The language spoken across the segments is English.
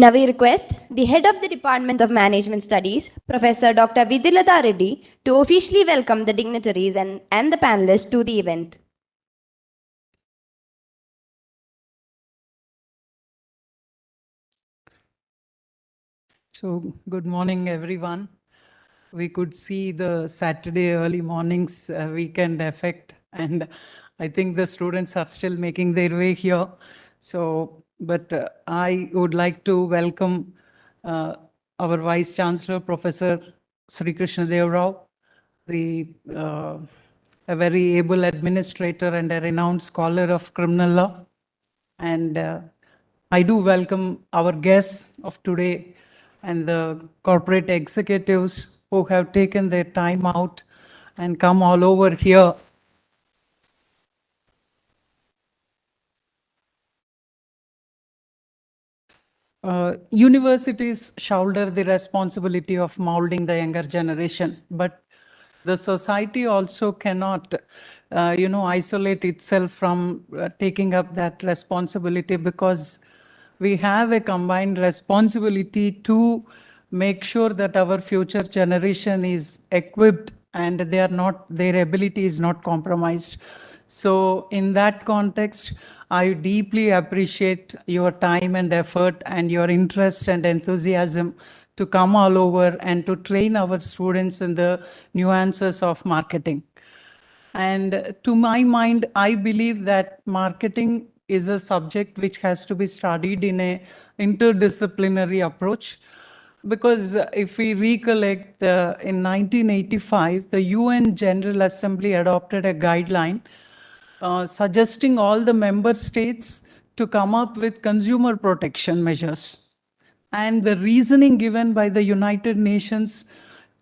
Now we request the head of the Department of Management Studies, Professor Dr. Vidilata Reddy, to officially welcome the dignitaries and the panelists to the event. So, good morning, everyone. We could see the Saturday early mornings weekend effect, and I think the students are still making their way here. So, but I would like to welcome our Vice Chancellor, Professor Sri Krishna Deva Rao, a very able administrator and a renowned scholar of criminal law. And I do welcome our guests of today and the corporate executives who have taken their time out and come all over here. Universities shoulder the responsibility of molding the younger generation, but the society also cannot, isolate itself from taking up that responsibility, because we have a combined responsibility to make sure that our future generation is equipped and their ability is not compromised. So in that context, I deeply appreciate your time and effort and your interest and enthusiasm to come all over and to train our students in the nuances of marketing. And to my mind, I believe that marketing is a subject which has to be studied in a interdisciplinary approach. Because if we recollect, in 1985, the UN General Assembly adopted a guideline suggesting all the member states to come up with consumer protection measures. And the reasoning given by the United Nations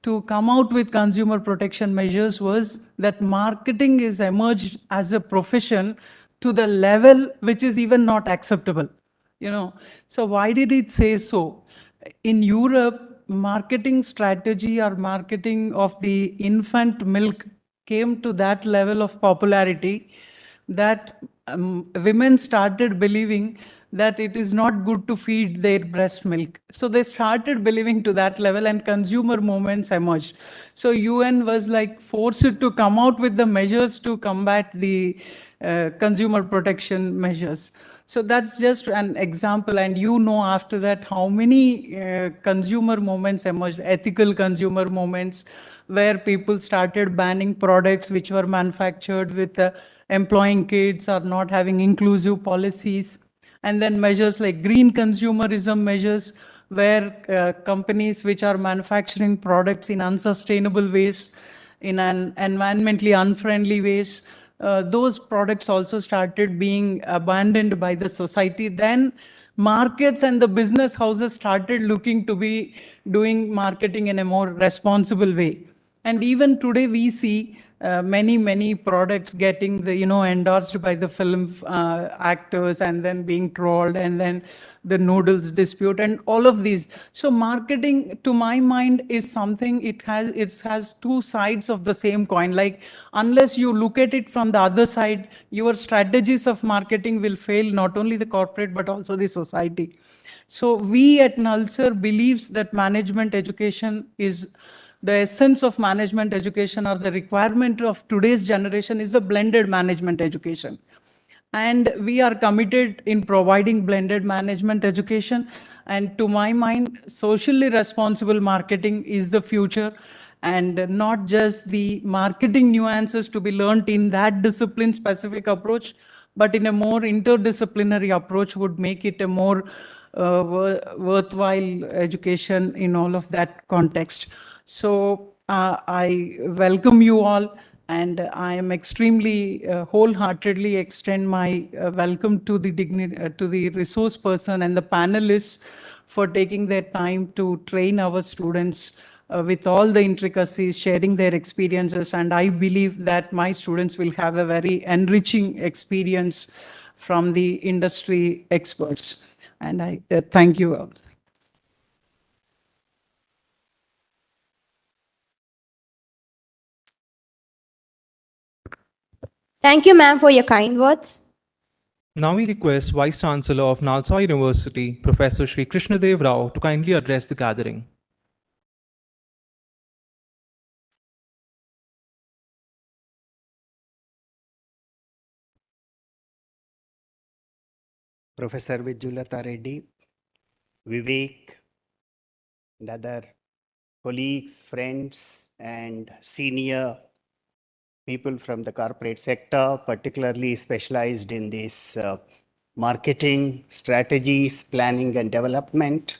to come out with consumer protection measures was that marketing is emerged as a profession to the level which is even not acceptable. So why did it say so? In Europe, marketing strategy or marketing of the infant milk came to that level of popularity that women started believing that it is not good to feed their breast milk. So they started believing to that level, and consumer movements emerged. So UN was like forced to come out with the measures to combat the consumer protection measures. So that's just an example. And after that, how many consumer movements emerged, ethical consumer movements, where people started banning products which were manufactured with employing kids or not having inclusive policies. And then measures like green consumerism measures, where companies which are manufacturing products in unsustainable ways, in an environmentally unfriendly ways, those products also started being abandoned by the society. Then markets and the business houses started looking to be doing marketing in a more responsible way. And even today we see many products getting endorsed by the film actors, and then being trolled, and then the noodles dispute and all of these. So marketing, to my mind, is something, it has two sides of the same coin. Like, unless you look at it from the other side, your strategies of marketing will fail, not only the corporate but also the society. So we at Nalsar believes that management education is the essence of management education, or the requirement of today's generation, is a blended management education. And we are committed in providing blended management education. And to my mind, socially responsible marketing is the future, and not just the marketing nuances to be learned in that discipline specific approach, but in a more interdisciplinary approach would make it a more worthwhile education in all of that context. So I welcome you all, and I am extremely wholeheartedly extend my welcome to the resource person and the panelists for taking their time to train our students with all the intricacies, sharing their experiences. And I believe that my students will have a very enriching experience from the industry experts. And I thank you all. Thank you, ma'am, for your kind words. Now we request Vice Chancellor of Nalsar University, Professor Shri Krishnadev Rao, to kindly address the gathering. Professor Vidyulata Reddy, Vivek, and other colleagues, friends, and senior people from the corporate sector, particularly specialized in this marketing, strategies, planning, and development.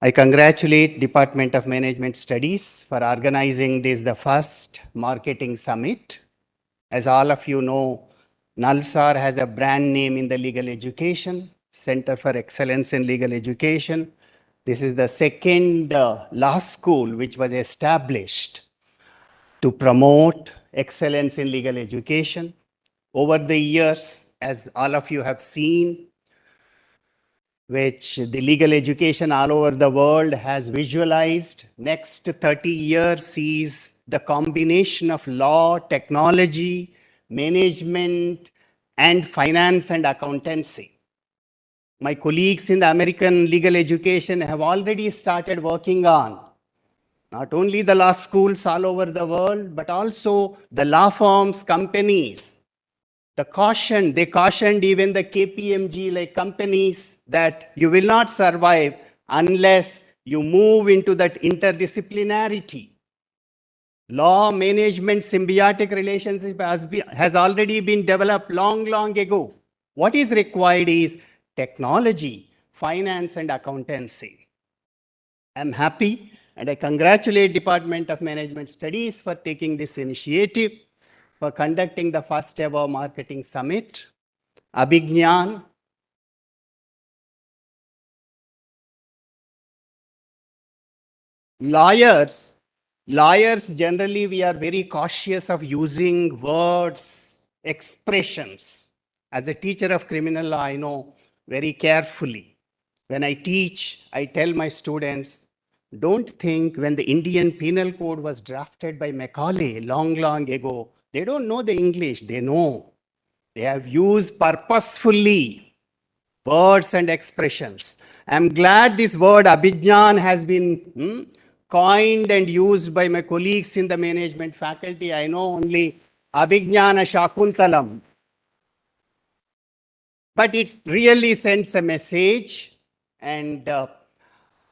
I congratulate Department of Management Studies for organizing this, the first marketing summit. As all of you know, Nalsar has a brand name in the legal education, Center for Excellence in Legal Education. This is the second law school which was established to promote excellence in legal education. Over the years, as all of you have seen, which the legal education all over the world has visualized, next 30 years sees the combination of law, technology, management, and finance and accountancy. My colleagues in the American legal education have already started working on not only the law schools all over the world, but also the law firms, companies. They cautioned even the KPMG like companies that you will not survive unless you move into that interdisciplinarity. Law management symbiotic relationship has already been developed long ago. What is required is technology, finance, and accountancy. I'm happy and I congratulate Department of Management Studies for taking this initiative, for conducting the first ever marketing summit. ABHIGYAAN'. Lawyers generally, we are very cautious of using words, expressions. As a teacher of criminal law, I know very carefully. When I teach, I tell my students, don't think when the Indian Penal Code was drafted by Macaulay long ago, they don't know the English, they know. They have used purposefully words and expressions. I'm glad this word Abhijnan has been coined and used by my colleagues in the management faculty. I know only Abhijnana Shakuntalam. But it really sends a message. And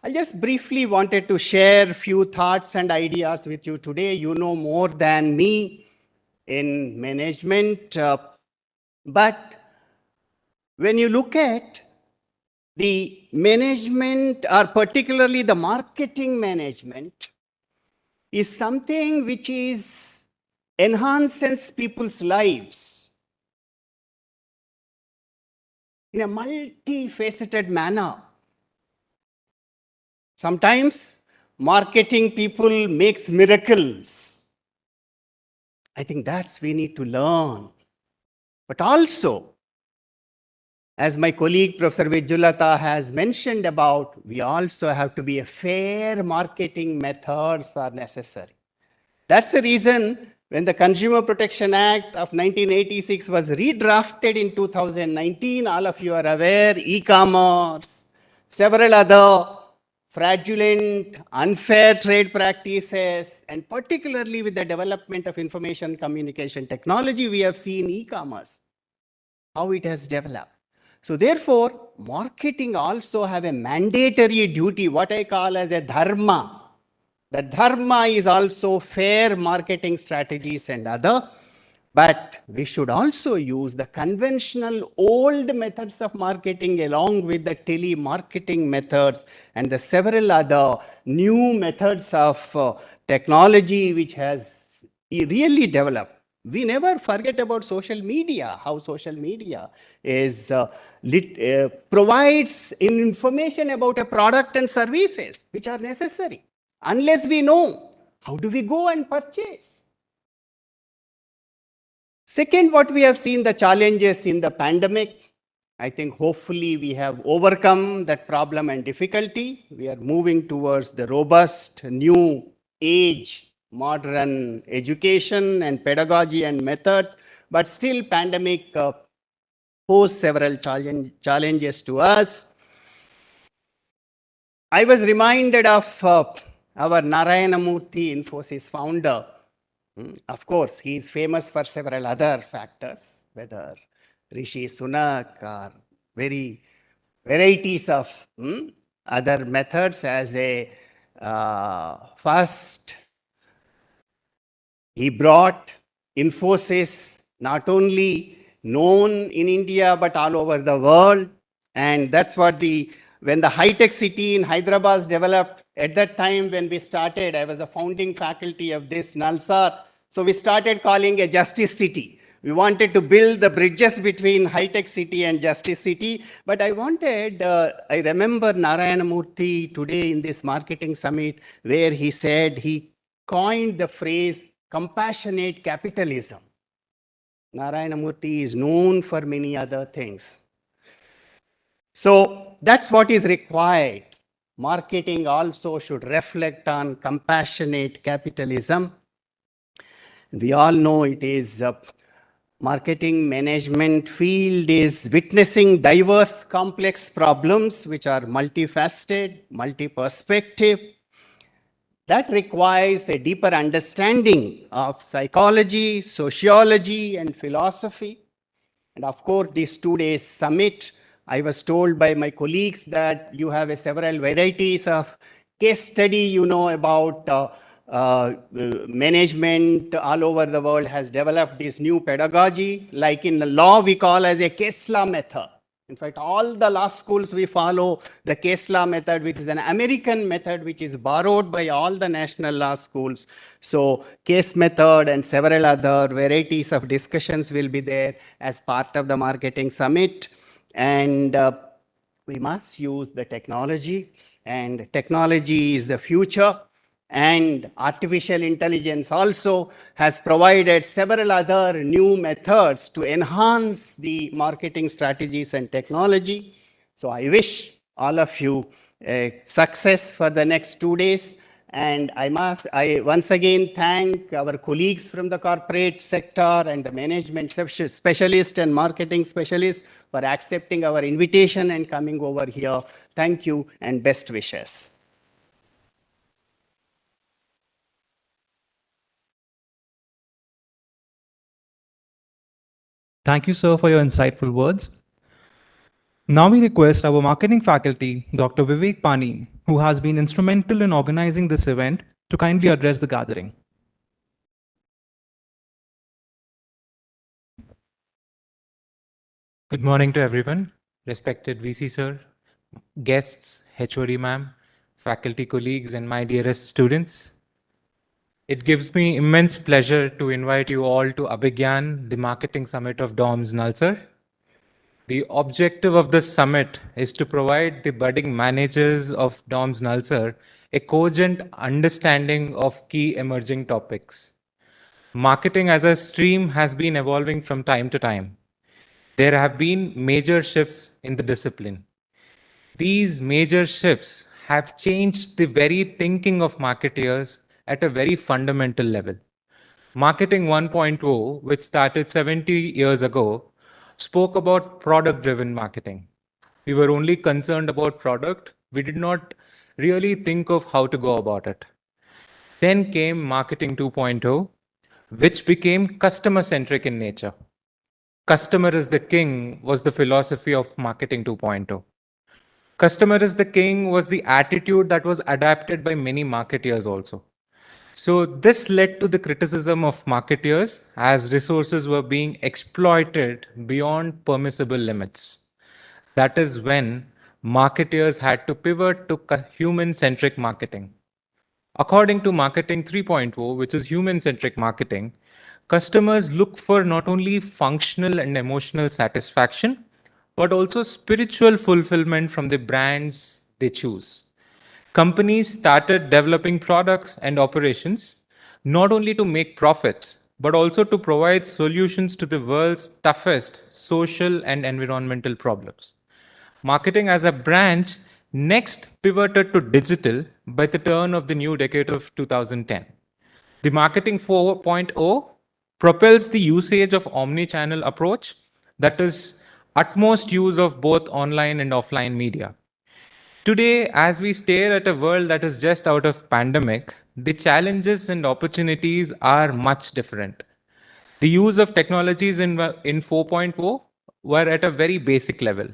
I just briefly wanted to share a few thoughts and ideas with you today. You know more than me in management. But when you look at the management, or particularly the marketing management, is something which is enhances people's lives in a multifaceted manner. Sometimes marketing people makes miracles. I think that's we need to learn. But also, as my colleague Professor Vidyulata has mentioned about, we also have to be a fair marketing methods are necessary. That's the reason when the Consumer Protection Act of 1986 was redrafted in 2019, all of you are aware, e-commerce, several other fraudulent, unfair trade practices, and particularly with the development of information communication technology, we have seen e-commerce, how it has developed. So therefore, marketing also have a mandatory duty, what I call as a dharma. The dharma is also fair marketing strategies and other, but we should also use the conventional old methods of marketing along with the telemarketing methods and the several other new methods of technology which has really developed. We never forget about social media, how social media is provides information about a product and services which are necessary. Unless we know, how do we go and purchase? Second, what we have seen the challenges in the pandemic, I think hopefully we have overcome that problem and difficulty. We are moving towards the robust new age, modern education and pedagogy and methods, but still pandemic posed several challenges to us. I was reminded of our Narayana Murthy, Infosys founder. Of course, he is famous for several other factors, whether Rishi Sunak or very varieties of other methods. As a first, he brought Infosys not only known in India but all over the world, and that's what when the high-tech city in Hyderabad was developed. At that time when we started, I was a founding faculty of this Nalsar, so we started calling a justice city. We wanted to build the bridges between high-tech city and justice city. But I remember Narayana Murthy today in this marketing summit where he said, he coined the phrase compassionate capitalism. Narayana Murthy is known for many other things. So that's what is required. Marketing also should reflect on compassionate capitalism. We all know it is marketing management field is witnessing diverse complex problems which are multifaceted, multi-perspective. That requires a deeper understanding of psychology, sociology, and philosophy. And of course, this 2 days summit, I was told by my colleagues that you have several varieties of case study, about management all over the world has developed this new pedagogy, like in the law we call as a case law method. In fact, all the law schools we follow the case law method, which is an American method, which is borrowed by all the national law schools. So case method and several other varieties of discussions will be there as part of the marketing summit. And we must use the technology, and technology is the future. And artificial intelligence also has provided several other new methods to enhance the marketing strategies and technology. So I wish all of you success for the next 2 days. And I once again thank our colleagues from the corporate sector and the management specialists and marketing specialists for accepting our invitation and coming over here. Thank you and best wishes. Thank you, sir, for your insightful words. Now we request our marketing faculty, Dr. Vivek Pani, who has been instrumental in organizing this event, to kindly address the gathering. Good morning to everyone, respected VC sir, guests, HOD ma'am, faculty colleagues, and my dearest students. It gives me immense pleasure to invite you all to ABHIGYAAN', the marketing summit of DOMS Nalsar. The objective of this summit is to provide the budding managers of DOMS Nalsar a cogent understanding of key emerging topics. Marketing as a stream has been evolving from time to time. There have been major shifts in the discipline. These major shifts have changed the very thinking of marketeers at a very fundamental level. Marketing 1.0, which started 70 years ago, spoke about product-driven marketing. We were only concerned about product. We did not really think of how to go about it. Then came Marketing 2.0, which became customer-centric in nature. Customer is the king was the philosophy of Marketing 2.0. Customer is the king was the attitude that was adapted by many marketeers also. So this led to the criticism of marketeers as resources were being exploited beyond permissible limits. That is when marketeers had to pivot to human-centric marketing. According to Marketing 3.0, which is human-centric marketing, customers look for not only functional and emotional satisfaction, but also spiritual fulfillment from the brands they choose. Companies started developing products and operations not only to make profits, but also to provide solutions to the world's toughest social and environmental problems. Marketing as a branch next pivoted to digital by the turn of the new decade of 2010. The Marketing 4.0 propels the usage of omni-channel approach, that is utmost use of both online and offline media. Today, as we stare at a world that is just out of pandemic, the challenges and opportunities are much different. The use of technologies in 4.0 were at a very basic level.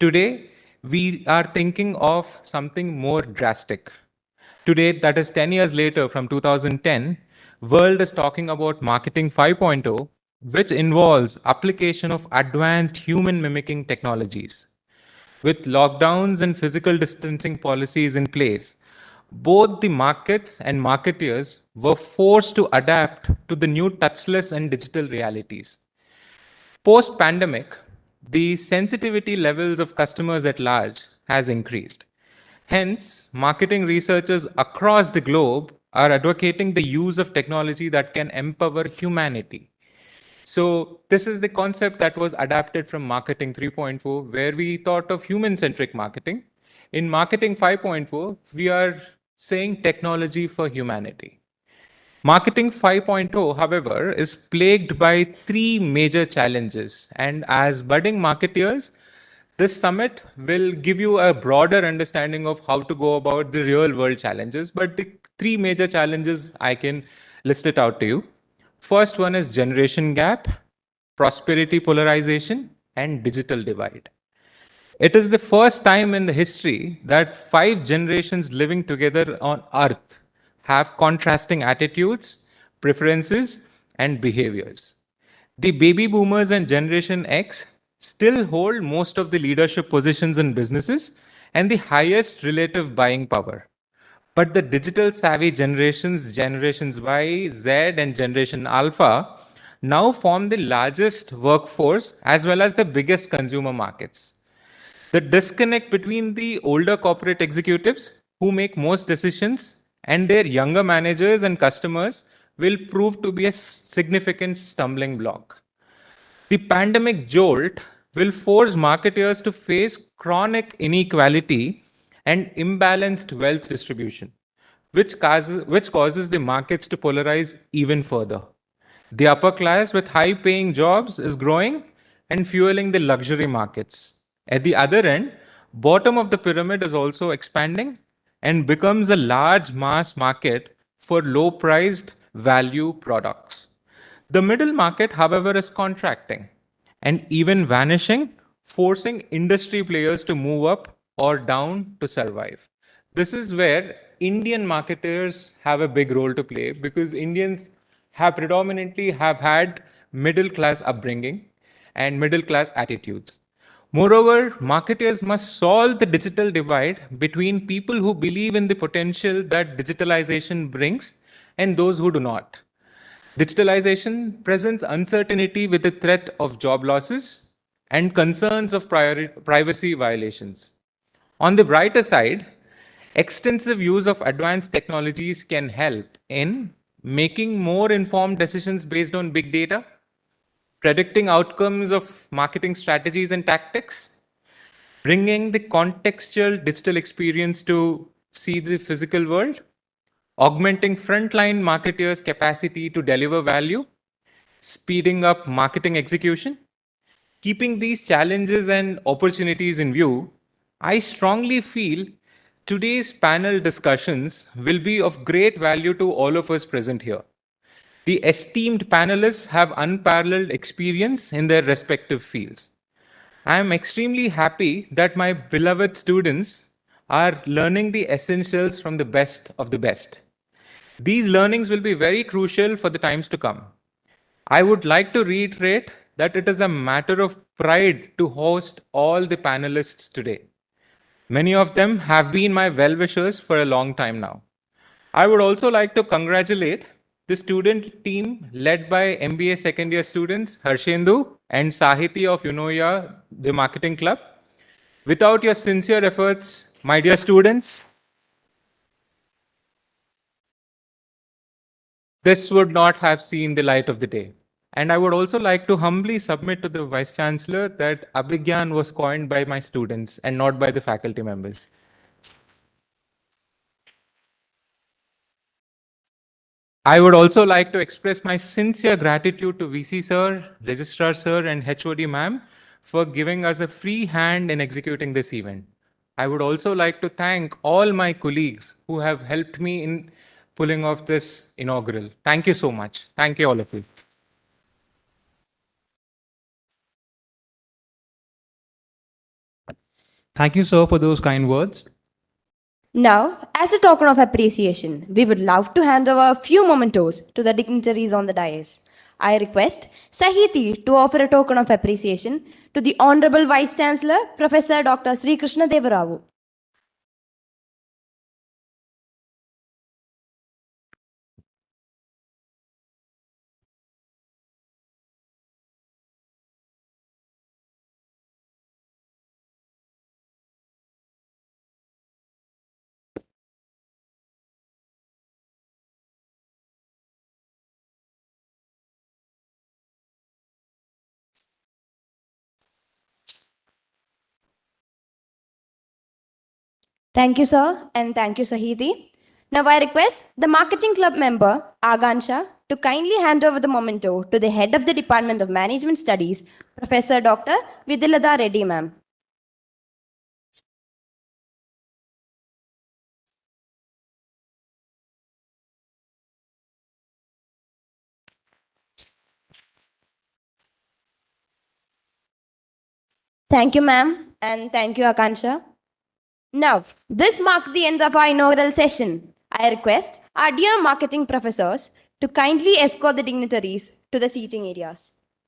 Today, we are thinking of something more drastic. Today, that is 10 years later from 2010, world is talking about marketing 5.0, which involves application of advanced human mimicking technologies. With lockdowns and physical distancing policies in place, both the markets and marketeers were forced to adapt to the new touchless and digital realities. Post pandemic, the sensitivity levels of customers at large has increased. Hence, marketing researchers across the globe are advocating the use of technology that can empower humanity. So this is the concept that was adapted from marketing 3.4, where we thought of human-centric marketing. In marketing 5.4, we are saying technology for humanity. Marketing 5.0, however, is plagued by three major challenges. And as budding marketeers, this summit will give you a broader understanding of how to go about the real world challenges. But the three major challenges, I can list it out to you. First one is generation gap, prosperity polarization, and digital divide. It is the first time in the history that five generations living together on Earth have contrasting attitudes, preferences, and behaviors. The baby boomers and Generation X still hold most of the leadership positions in businesses and the highest relative buying power. But the digital savvy generations Y, Z, and Generation Alpha, now form the largest workforce as well as the biggest consumer markets. The disconnect between the older corporate executives who make most decisions and their younger managers and customers will prove to be a significant stumbling block. The pandemic jolt will force marketers to face chronic inequality and imbalanced wealth distribution, which causes the markets to polarize even further. The upper class with high paying jobs is growing and fueling the luxury markets. At the other end, bottom of the pyramid is also expanding and becomes a large mass market for low priced value products. The middle market, however, is contracting and even vanishing, forcing industry players to move up or down to survive. This is where Indian marketers have a big role to play because Indians have predominantly have had middle class upbringing and middle class attitudes. Moreover, marketers must solve the digital divide between people who believe in the potential that digitalization brings and those who do not. Digitalization presents uncertainty with the threat of job losses and concerns of privacy violations. On the brighter side, extensive use of advanced technologies can help in making more informed decisions based on big data, predicting outcomes of marketing strategies and tactics, bringing the contextual digital experience to see the physical world, augmenting frontline marketers' capacity to deliver value, speeding up marketing execution. Keeping these challenges and opportunities in view, I strongly feel today's panel discussions will be of great value to all of us present here. The esteemed panelists have unparalleled experience in their respective fields. I am extremely happy that my beloved students are learning the essentials from the best of the best. These learnings will be very crucial for the times to come. I would like to reiterate that it is a matter of pride to host all the panelists today. Many of them have been my well-wishers for a long time now. I would also like to congratulate the student team led by MBA second year students Harshendu and Sahiti of Unoya, the marketing club. Without your sincere efforts, my dear students, this would not have seen the light of the day. And I would also like to humbly submit to the Vice Chancellor that Abhigyan was coined by my students and not by the faculty members. I would also like to express my sincere gratitude to VC Sir, Registrar Sir, and HOD Ma'am for giving us a free hand in executing this event. I would also like to thank all my colleagues who have helped me in pulling off this inaugural. Thank you so much. Thank you, all of you. Thank you, sir, for those kind words. Now, as a token of appreciation, we would love to hand over a few mementos to the dignitaries on the dais. I request Sahiti to offer a token of appreciation to the Honorable Vice Chancellor, Professor Dr. Sri Krishna Devaravu. Thank you, sir, and thank you, Sahiti. Now, I request the Marketing Club member, Agansha, to kindly hand over the memento to the Head of the Department of Management Studies, Professor Dr. Vidilada Reddy, ma'am. Thank you, ma'am, and thank you, Akansha. Now, this marks the end of our inaugural session. I request our dear marketing professors to kindly escort the dignitaries to the seating areas.